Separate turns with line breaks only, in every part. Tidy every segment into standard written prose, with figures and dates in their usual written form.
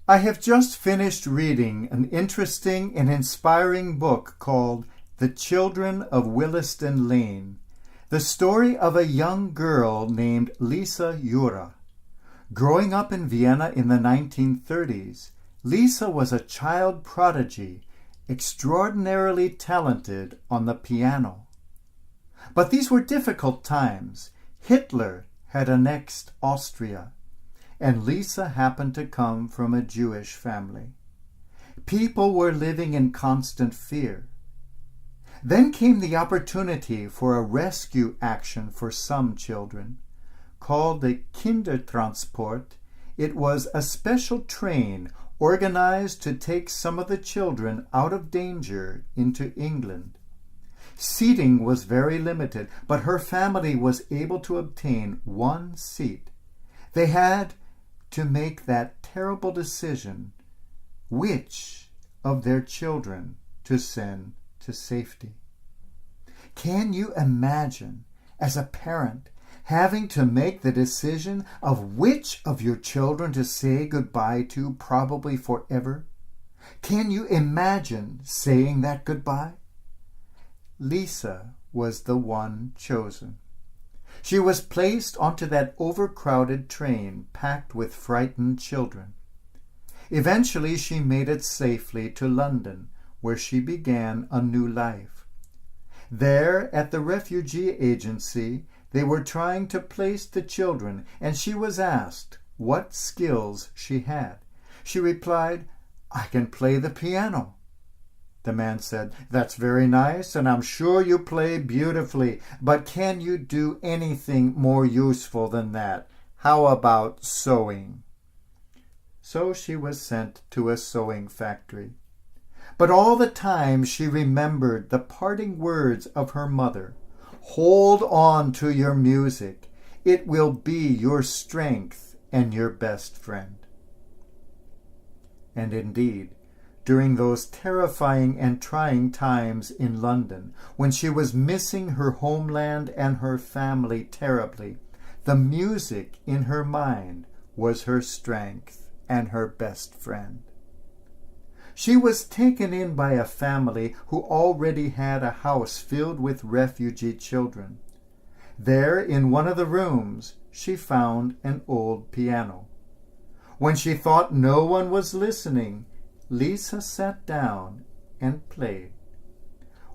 I have just finished reading an interesting and inspiring book called The Children of Williston Lane, the story of a young girl named Lisa Jura. Growing up in Vienna in the 1930s, Lisa was a child prodigy, extraordinarily talented on the piano. But these were difficult times. Hitler had annexed Austria, and Lisa happened to come from a Jewish family. People were living in constant fear. Then came the opportunity for a rescue action for some children. Called the Kindertransport, it was a special train organized to take some of the children out of danger into England. Seating was very limited, but her family was able to obtain one seat. They had to make that terrible decision, which of their children to send to safety. Can you imagine, as a parent, having to make the decision of which of your children to say goodbye to, probably forever? Can you imagine saying that goodbye? Lisa was the one chosen. She was placed onto that overcrowded train packed with frightened children. Eventually she made it safely to London, where she began a new life. There, at the refugee agency, they were trying to place the children, and she was asked what skills she had. She replied, "I can play the piano." The man said, "That's very nice, and I'm sure you play beautifully, but can you do anything more useful than that? How about sewing?" So she was sent to a sewing factory. But all the time she remembered the parting words of her mother. "Hold on to your music. It will be your strength and your best friend." And indeed, during those terrifying and trying times in London, when she was missing her homeland and her family terribly, the music in her mind was her strength and her best friend. She was taken in by a family who already had a house filled with refugee children. There, in one of the rooms, she found an old piano. When she thought no one was listening, Lisa sat down and played.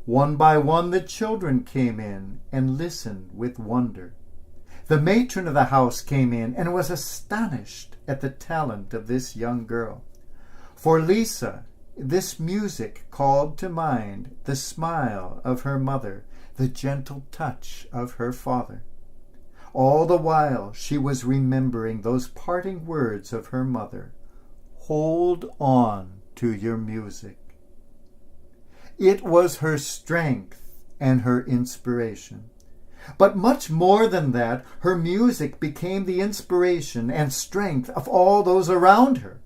One by one the children came in and listened with wonder. The matron of the house came in and was astonished at the talent of this young girl. For Lisa, this music called to mind the smile of her mother, the gentle touch of her father. All the while she was remembering those parting words of her mother, "Hold on to your music." It was her strength and her inspiration. But much more than that, her music became the inspiration and strength of all those around her.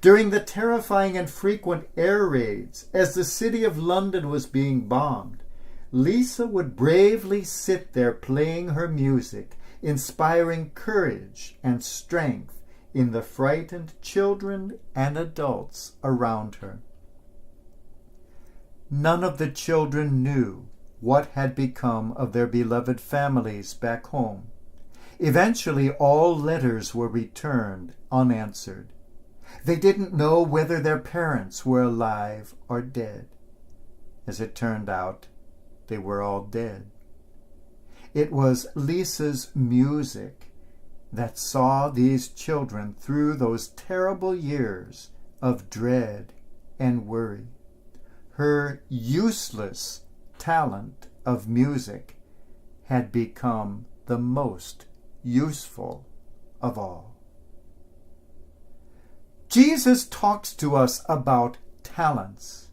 During the terrifying and frequent air raids, as the city of London was being bombed, Lisa would bravely sit there playing her music, inspiring courage and strength in the frightened children and adults around her. None of the children knew what had become of their beloved families back home. Eventually, all letters were returned unanswered. They didn't know whether their parents were alive or dead. As it turned out, they were all dead. It was Lisa's music that saw these children through those terrible years of dread and worry. Her useless talent of music had become the most useful of all. Jesus talks to us about talents.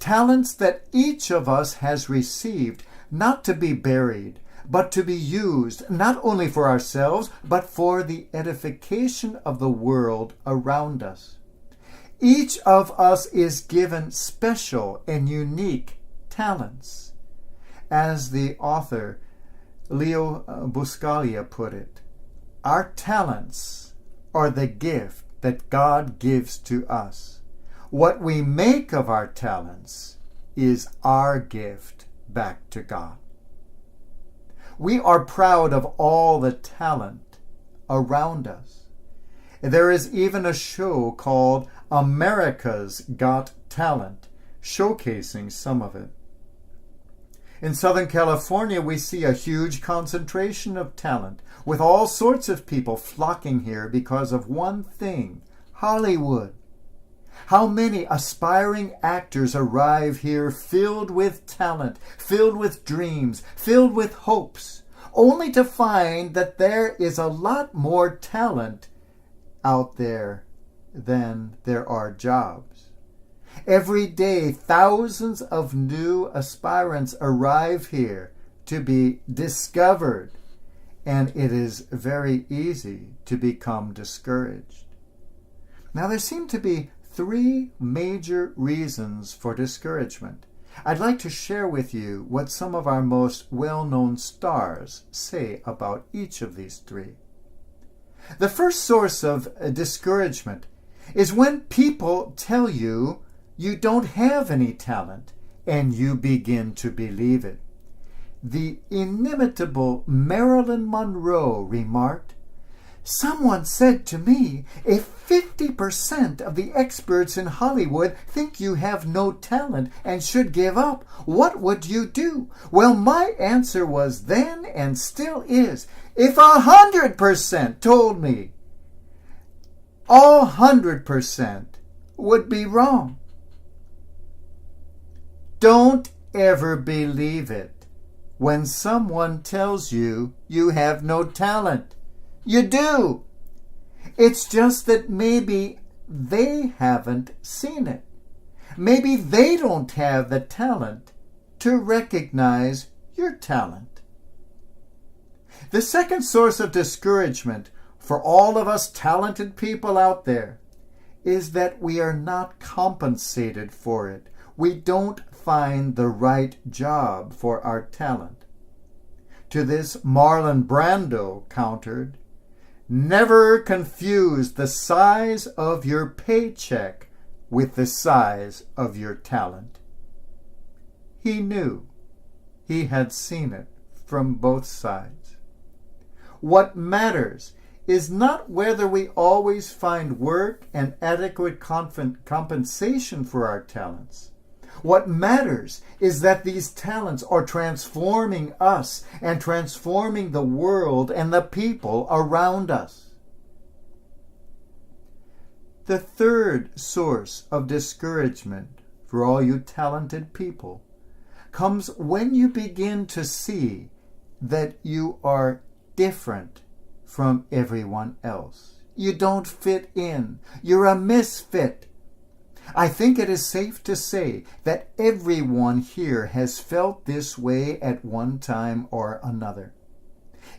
Talents that each of us has received, not to be buried, but to be used not only for ourselves, but for the edification of the world around us. Each of us is given special and unique talents. As the author Leo Buscaglia put it, our talents are the gift that God gives to us. What we make of our talents is our gift back to God. We are proud of all the talent around us. There is even a show called America's Got Talent, showcasing some of it. In Southern California, we see a huge concentration of talent, with all sorts of people flocking here because of one thing: Hollywood. How many aspiring actors arrive here filled with talent, filled with dreams, filled with hopes, only to find that there is a lot more talent out there than there are jobs. Every day, thousands of new aspirants arrive here to be discovered, and it is very easy to become discouraged. Now, there seem to be three major reasons for discouragement. I'd like to share with you what some of our most well-known stars say about each of these three. The first source of discouragement is when people tell you you don't have any talent, and you begin to believe it. The inimitable Marilyn Monroe remarked, "Someone said to me, if 50% of the experts in Hollywood think you have no talent and should give up, what would you do?" Well, my answer was then and still is, if 100% told me, all 100% would be wrong. Don't ever believe it when someone tells you you have no talent. You do. It's just that maybe they haven't seen it. Maybe they don't have the talent to recognize your talent. The second source of discouragement for all of us talented people out there is that we are not compensated for it. We don't find the right job for our talent. To this, Marlon Brando countered, "Never confuse the size of your paycheck with the size of your talent." He knew. He had seen it from both sides. What matters is not whether we always find work and adequate compensation for our talents. What matters is that these talents are transforming us and transforming the world and the people around us. The third source of discouragement for all you talented people comes when you begin to see that you are different from everyone else. You don't fit in. You're a misfit. I think it is safe to say that everyone here has felt this way at one time or another.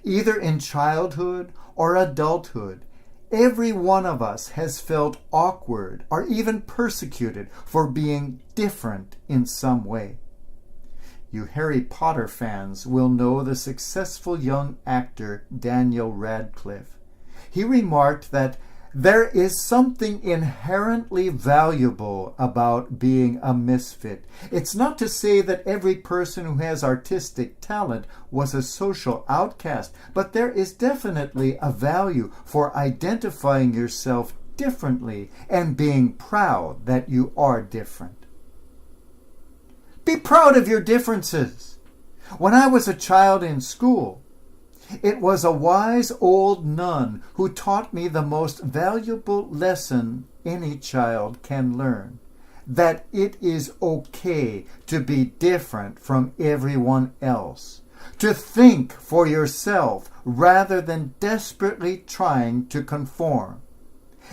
Either in childhood or adulthood, every one of us has felt awkward or even persecuted for being different in some way. You Harry Potter fans will know the successful young actor Daniel Radcliffe. He remarked that there is something inherently valuable about being a misfit. It's not to say that every person who has artistic talent was a social outcast, but there is definitely a value for identifying yourself differently and being proud that you are different. Be proud of your differences. When I was a child in school, it was a wise old nun who taught me the most valuable lesson any child can learn, that it is okay to be different from everyone else, to think for yourself rather than desperately trying to conform.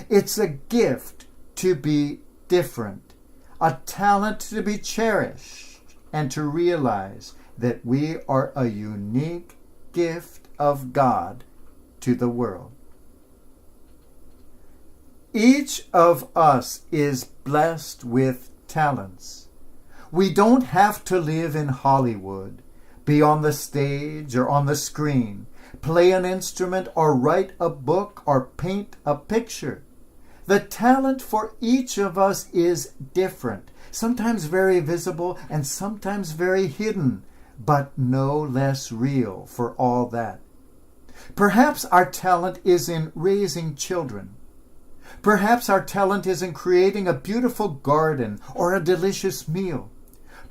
It's a gift to be different, a talent to be cherished, and to realize that we are a unique gift of God to the world. Each of us is blessed with talents. We don't have to live in Hollywood, be on the stage or on the screen, play an instrument or write a book or paint a picture. The talent for each of us is different, sometimes very visible and sometimes very hidden, but no less real for all that. Perhaps our talent is in raising children. Perhaps our talent is in creating a beautiful garden or a delicious meal.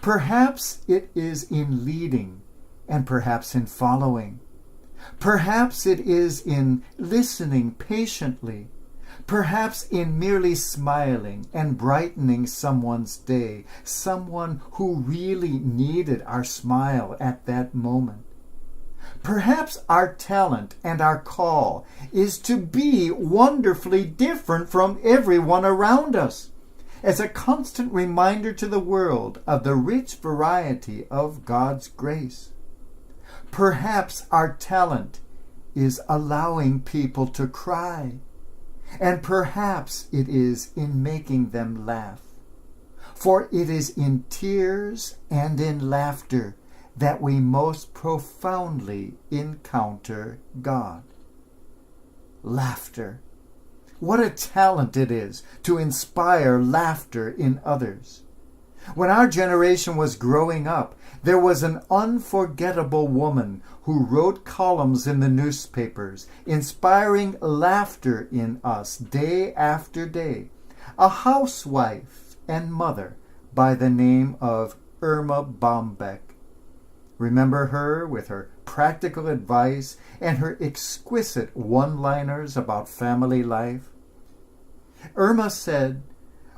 Perhaps it is in leading, and perhaps in following. Perhaps it is in listening patiently. Perhaps in merely smiling and brightening someone's day, someone who really needed our smile at that moment. Perhaps our talent and our call is to be wonderfully different from everyone around us, as a constant reminder to the world of the rich variety of God's grace. Perhaps our talent is allowing people to cry, and perhaps it is in making them laugh. For it is in tears and in laughter that we most profoundly encounter God. Laughter. What a talent it is to inspire laughter in others. When our generation was growing up, there was an unforgettable woman who wrote columns in the newspapers, inspiring laughter in us day after day. A housewife and mother by the name of Erma Bombeck. Remember her with her practical advice and her exquisite one-liners about family life? Irma said,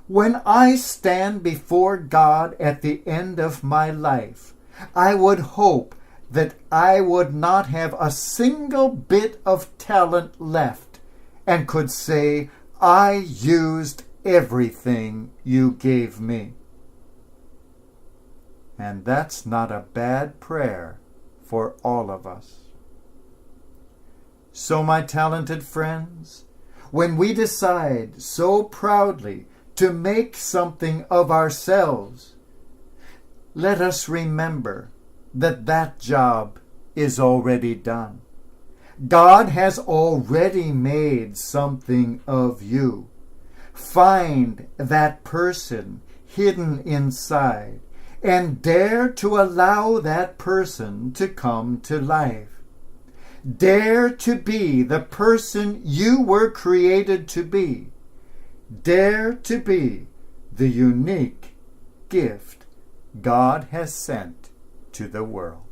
"When I stand before God at the end of my life, I would hope that I would not have a single bit of talent left and could say, 'I used everything you gave me.'" And that's not a bad prayer for all of us. So, my talented friends, when we decide so proudly to make something of ourselves, let us remember that that job is already done. God has already made something of you. Find that person hidden inside and dare to allow that person to come to life. Dare to be the person you were created to be. Dare to be the unique gift God has sent to the world.